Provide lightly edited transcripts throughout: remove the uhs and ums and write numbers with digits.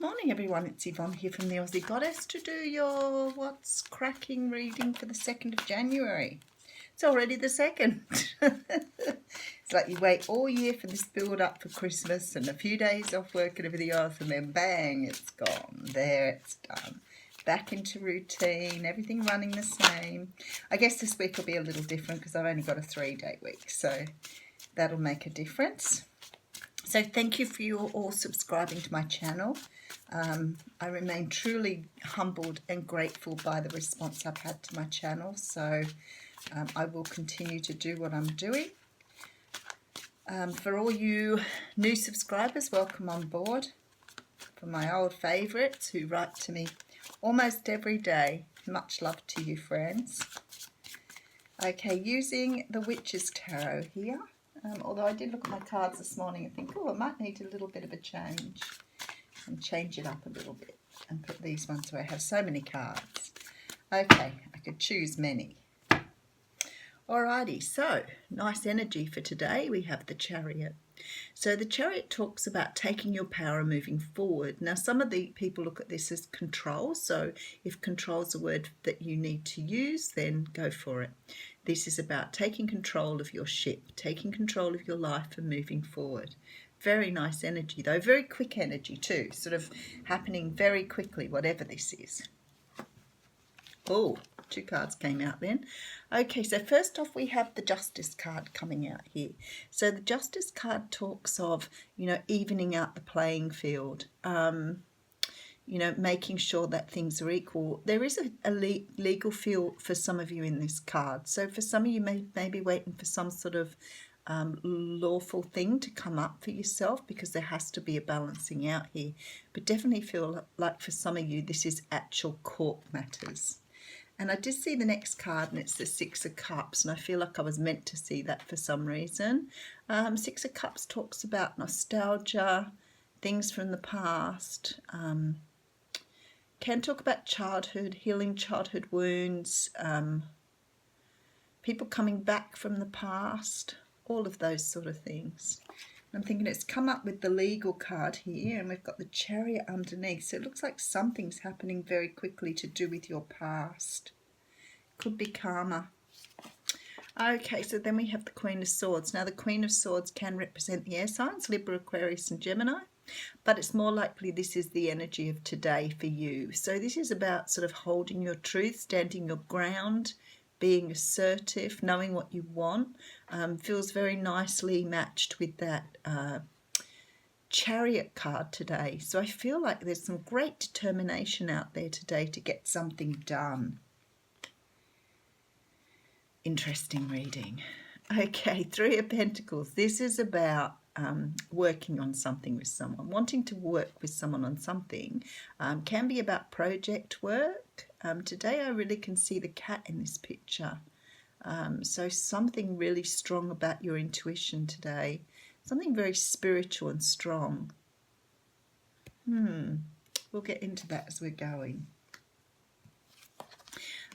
Morning everyone, it's Yvonne here from the Aussie Goddess to do your What's Cracking reading for the 2nd of January. It's already the 2nd. It's like you wait all year for this build up for Christmas and a few days off work and everything else, and then bang, it's gone. There, it's done. Back into routine, everything running the same. I guess this week will be a little different because I've only got a 3-day week, so that'll make a difference. So thank you for you all subscribing to my channel. I remain truly humbled and grateful by the response I've had to my channel, so I will continue to do what I'm doing. For all you new subscribers, welcome on board. For my old favourites who write to me almost every day, much love to you, friends. Okay, using the Witch's Tarot here. Although I did look at my cards this morning and think, oh, I might need a little bit of a change. And change it up a little bit and put these ones where I have so many cards. Okay, I could choose many. Alrighty, so nice energy for today. We have the Chariot. So the Chariot talks about taking your power and moving forward. Now, some of the people look at this as control. So if control is a word that you need to use, then go for it. This is about taking control of your ship, taking control of your life and moving forward. Very nice energy though, very quick energy too, sort of happening very quickly, whatever this is. Oh, 2 cards came out then. Okay, so first off we have the Justice card coming out here. So the Justice card talks of, evening out the playing field, making sure that things are equal. There is a legal feel for some of you in this card. So for some of you may be waiting for some sort of lawful thing to come up for yourself, because there has to be a balancing out here. But definitely feel like for some of you this is actual court matters. And I did see the next card and it's the 6 of Cups, and I feel like I was meant to see that for some reason. 6 of Cups talks about nostalgia, things from the past, can talk about childhood, healing childhood wounds, people coming back from the past, all of those sort of things. I'm thinking it's come up with the legal card here, and we've got the Chariot underneath, so it looks like something's happening very quickly to do with your past. Could be karma. Okay, so then we have the Queen of Swords. Now the Queen of Swords can represent the air signs, Libra, Aquarius and Gemini, but it's more likely this is the energy of today for you. So this is about sort of holding your truth, standing your ground, being assertive, knowing what you want. Feels very nicely matched with that Chariot card today. So I feel like there's some great determination out there today to get something done. Interesting reading. Okay, 3 of Pentacles. This is about working on something with someone, wanting to work with someone on something. Can be about project work. Today I really can see the cat in this picture. So something really strong about your intuition today. Something very spiritual and strong. We'll get into that as we're going.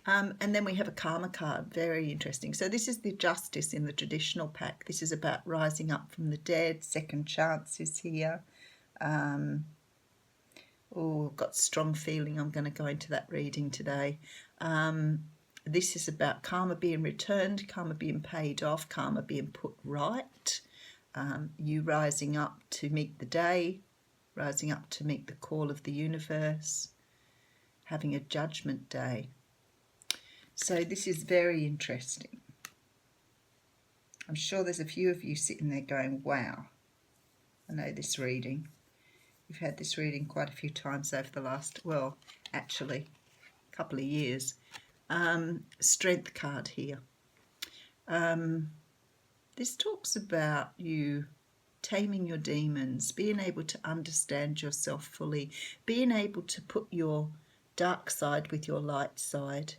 And then we have a Karma card, very interesting. So this is the Justice in the traditional pack. This is about rising up from the dead, second chances here. Got strong feeling I'm going to go into that reading today. This is about karma being returned, karma being paid off, karma being put right. You rising up to meet the day, rising up to meet the call of the universe, having a judgment day. So this is very interesting. I'm sure there's a few of you sitting there going, wow, I know this reading. You've had this reading quite a few times over the last, well, actually, a couple of years. Strength card here. This talks about you taming your demons, being able to understand yourself fully, being able to put your dark side with your light side.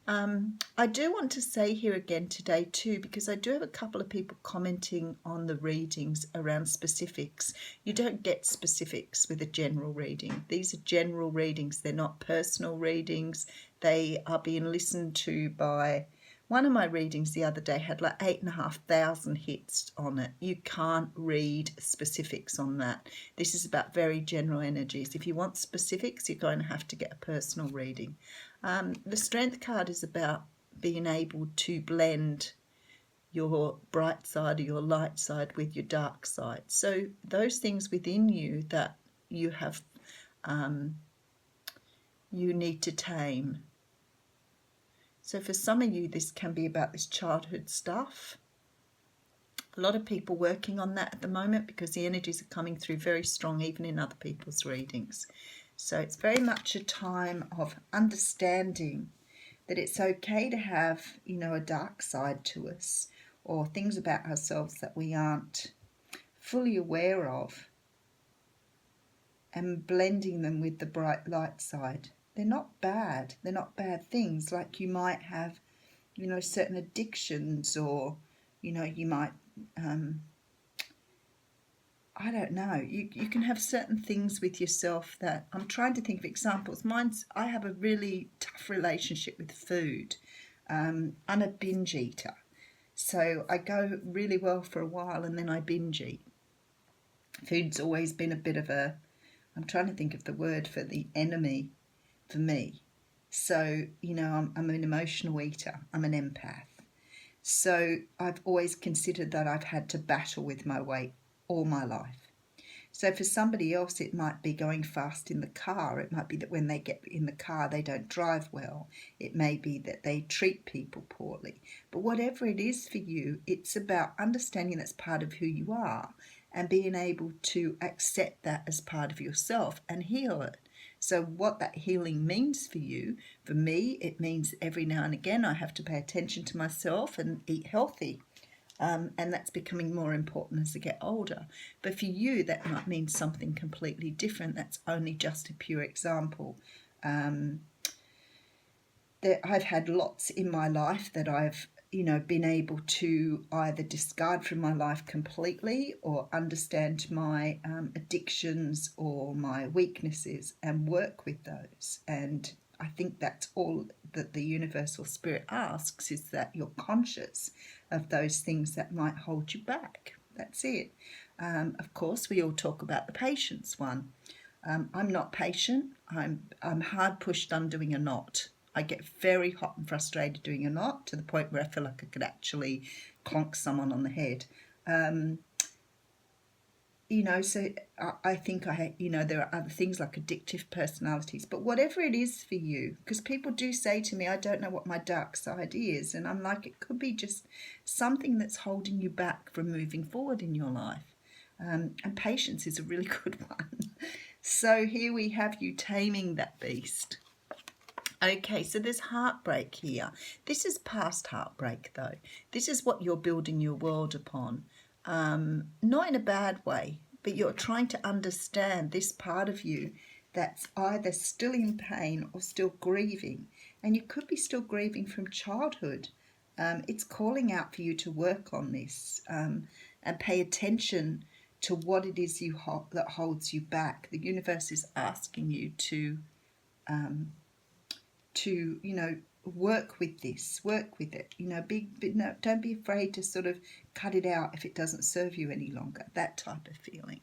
I do want to say here again today too, because I do have a couple of people commenting on the readings around specifics. You don't get specifics with a general reading. These are general readings. They're not personal readings. They are being listened to by One of my readings the other day had like 8,500 hits on it. You can't read specifics on that. This is about very general energies. If you want specifics, you're going to have to get a personal reading. The Strength card is about being able to blend your bright side or your light side with your dark side. So those things within you that you have, you need to tame. So for some of you, this can be about this childhood stuff. A lot of people working on that at the moment because the energies are coming through very strong even in other people's readings. So it's very much a time of understanding that it's okay to have, you know, a dark side to us or things about ourselves that we aren't fully aware of, and blending them with the bright light side. They're not bad. They're not bad things. Like you might have, you know, certain addictions, or, you know, you might, I don't know. You can have certain things with yourself that, I'm trying to think of examples. I have a really tough relationship with food. I'm a binge eater. So I go really well for a while and then I binge eat. Food's always been a bit of a, I'm trying to think of the word for the enemy for me. So, you know, I'm an emotional eater. I'm an empath. So I've always considered that I've had to battle with my weight all my life. So for somebody else, it might be going fast in the car. It might be that when they get in the car, they don't drive well. It may be that they treat people poorly. But whatever it is for you, it's about understanding that's part of who you are and being able to accept that as part of yourself and heal it. So what that healing means for you, for me, it means every now and again I have to pay attention to myself and eat healthy. And that's becoming more important as I get older. But for you, that might mean something completely different. That's only just a pure example. That I've had lots in my life that I've, you know, been able to either discard from my life completely or understand my addictions or my weaknesses and work with those. And I think that's all that the universal spirit asks, is that you're conscious of those things that might hold you back. That's it. Of course, we all talk about the patience one. I'm not patient. I'm hard pushed undoing a knot. I get very hot and frustrated doing a knot to the point where I feel like I could actually clonk someone on the head. You know, so I think you know, there are other things like addictive personalities, but whatever it is for you, because people do say to me, I don't know what my dark side is. And I'm like, it could be just something that's holding you back from moving forward in your life. And patience is a really good one. So here we have you taming that beast. Okay, so there's heartbreak here. This is past heartbreak though. This is what you're building your world upon. Not in a bad way, but you're trying to understand this part of you that's either still in pain or still grieving. And you could be still grieving from childhood. It's calling out for you to work on this and pay attention to what it is that holds you back. The universe is asking you to you know, work with this, work with it, you know, no, don't be afraid to sort of cut it out if it doesn't serve you any longer, that type of feeling.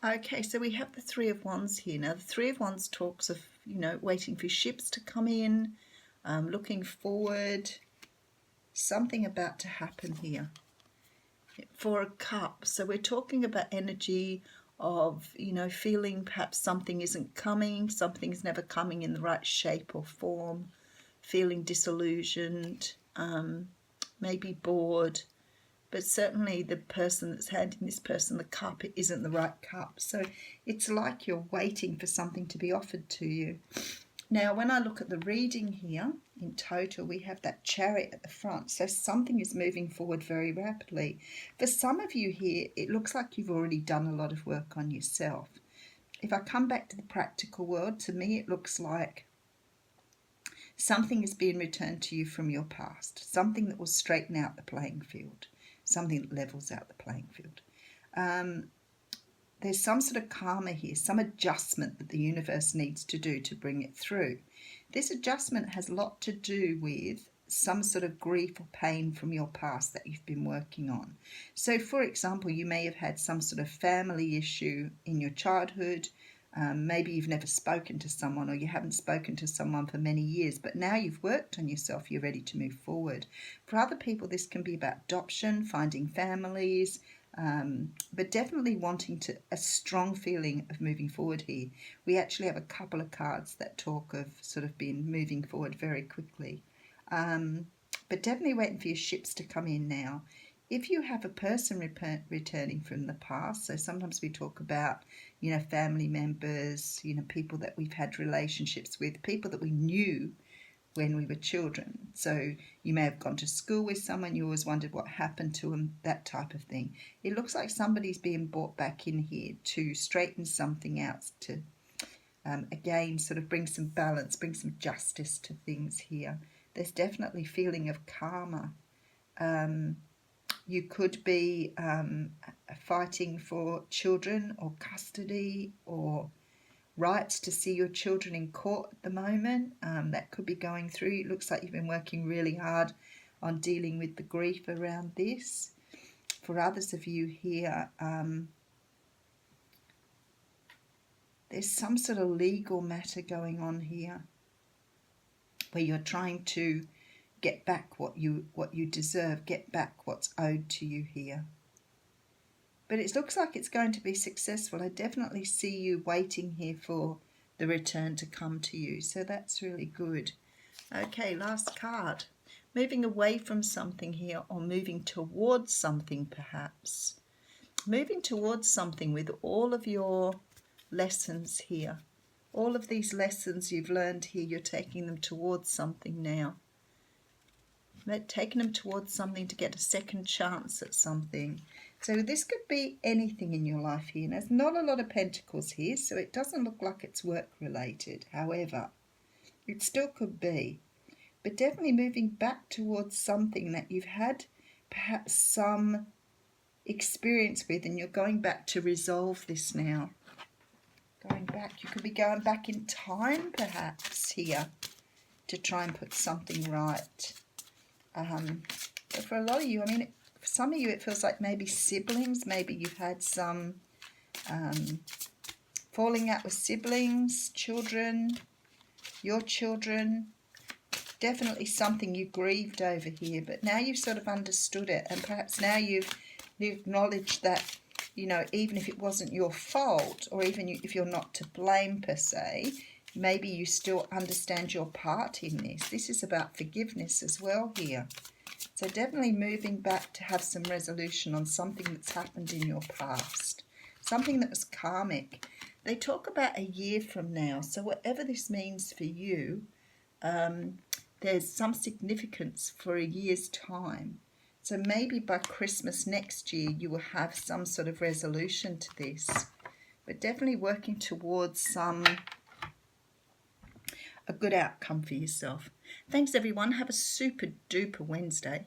Okay, so we have the Three of Wands here. Now, the Three of Wands talks of, you know, waiting for ships to come in, looking forward, something about to happen here. Four of Cups, so we're talking about energy of, you know, feeling perhaps something isn't coming, something's never coming in the right shape or form, feeling disillusioned, maybe bored, but certainly the person that's handing this person the cup, it isn't the right cup. So it's like you're waiting for something to be offered to you. Now, when I look at the reading here, in total, we have that Chariot at the front. So something is moving forward very rapidly. For some of you here, it looks like you've already done a lot of work on yourself. If I come back to the practical world, to me, it looks like something is being returned to you from your past, something that will straighten out the playing field, something that levels out the playing field. There's some sort of karma here, some adjustment that the universe needs to do to bring it through. This adjustment has a lot to do with some sort of grief or pain from your past that you've been working on. So, for example, you may have had some sort of family issue in your childhood. Maybe you've never spoken to someone, or you haven't spoken to someone for many years, but now you've worked on yourself, you're ready to move forward. For other people, this can be about adoption, finding families, but definitely wanting a strong feeling of moving forward here. We actually have a couple of cards that talk of sort of being moving forward very quickly. But definitely waiting for your ships to come in now. If you have a person returning from the past, so sometimes we talk about, family members, people that we've had relationships with, people that we knew when we were children. So you may have gone to school with someone, you always wondered what happened to them, that type of thing. It looks like somebody's being brought back in here to straighten something out, to again sort of bring some balance, bring some justice to things here. There's definitely feeling of karma. You could be fighting for children or custody or rights to see your children in court at the moment. That could be going through. It looks like you've been working really hard on dealing with the grief around this. For others of you here, there's some sort of legal matter going on here where you're trying to get back what you deserve, get back what's owed to you here. But it looks like it's going to be successful. I definitely see you waiting here for the return to come to you. So that's really good. Okay, last card. Moving away from something here, or moving towards something perhaps. Moving towards something with all of your lessons here. All of these lessons you've learned here, you're taking them towards something now. Taking them towards something to get a second chance at something. So this could be anything in your life here. There's not a lot of pentacles here, so it doesn't look like it's work related. However, it still could be. But definitely moving back towards something that you've had perhaps some experience with, and you're going back to resolve this now. Going back, you could be going back in time perhaps here to try and put something right. But for a lot of you, for some of you it feels like maybe siblings, maybe you've had some falling out with siblings, children, your children. Definitely something you grieved over here, but now you've sort of understood it, and perhaps now you've acknowledged that, even if it wasn't your fault, or even if you're not to blame per se, maybe you still understand your part in this. This is about forgiveness as well here. So definitely moving back to have some resolution on something that's happened in your past. Something that was karmic. They talk about a year from now. So whatever this means for you, there's some significance for a year's time. So maybe by Christmas next year, you will have some sort of resolution to this. But definitely working towards a good outcome for yourself. Thanks everyone. Have a super duper Wednesday.